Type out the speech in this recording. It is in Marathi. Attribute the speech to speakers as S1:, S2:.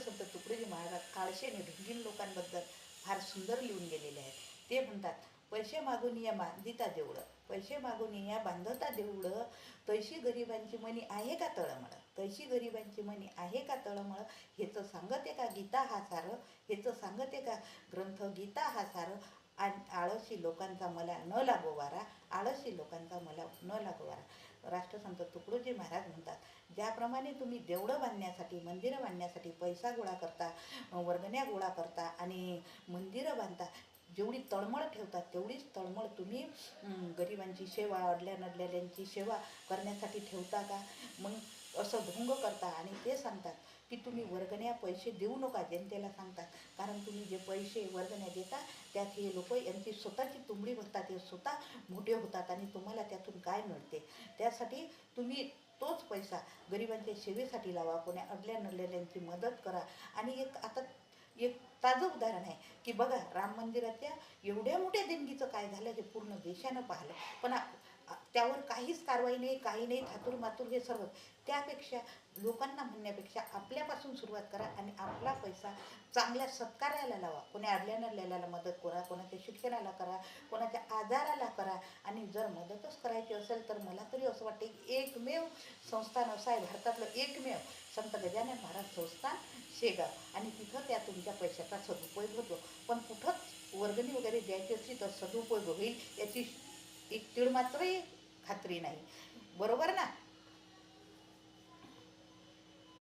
S1: राष्ट्रसंत तुकडोजी महाराज काळशेने ढुंगीन लोकांबद्दल फार सुंदर लिहून गेलेले आहेत. ते म्हणतात, पैसे मागून या बांधिता देवळं, पैसे मागून या बांधता देवळं, तैशी गरिबांची मनी आहे का तळमळ, तैशी गरिबांची मनी आहे का तळमळ, हेच सांगते का गीता हा सार, हेच सांगते का ग्रंथ गीता हा सार, आळशी लोकांचा मला न लागो वारा, आळशी लोकांचा मला न लागो वारा. राष्ट्रसंत तुकडोजी महाराज म्हणतात, ज्याप्रमाणे तुम्ही देवळं बांधण्यासाठी, मंदिरं बांधण्यासाठी पैसा गोळा करता, वर्गण्या गोळा करता आणि मंदिरं बांधता, जेवढी तळमळ ठेवतात तेवढीच तळमळ तुम्ही गरिबांची सेवा, अडल्या नडलेल्यांची सेवा करण्यासाठी ठेवता का? मग असं ढोंग करता आणि ते सांगतात की तुम्ही वर्गण्या पैसे देऊ नका, जनतेला सांगतात. कारण तुम्ही जे पैसे वर्गण्या देता त्यात हे लोक यांची स्वतःची तुंबडी भरतात, हे स्वतः मोठे होतात आणि तुम्हाला त्यातून काय मिळते. त्यासाठी तुम्ही तोच पैसा गरिबांच्या सेवेसाठी लावा, कोण्या अडल्या नडलेल्यांची मदत करा. आणि आता एक ताजं उदाहरण आहे की बघा, राम मंदिराच्या एवढ्या मोठ्या देणगीचं काय झालं हे पूर्ण देशानं पाहिलं, पण त्यावर काहीच कारवाई नाही, काही नाही, थातूर मातूर हे सर्व. त्यापेक्षा लोकांना म्हणण्यापेक्षा आपल्यापासून सुरुवात करा आणि आपला पैसा चांगल्या सत्कार्याला लावा. कोणी अडल्या नडलेल्याला मदत करा, कोणाच्या शिक्षणाला करा, कोणाच्या आजाराला करा. आणि जर मदतच करायची असेल तर मला तरी असं वाटते की एकमेव संस्थान असं आहे भारतातलं, एकमेव संत गजानन महाराज संस्थान शेगाव, आणि तिथं त्या तुमच्या पैशाचा सदुपयोग होतो. पण कुठंच वर्गणी वगैरे द्यायची असली तर सदुपयोग होईल याची एक तीळ मात्रही खात्री नाही. बरोबर ना?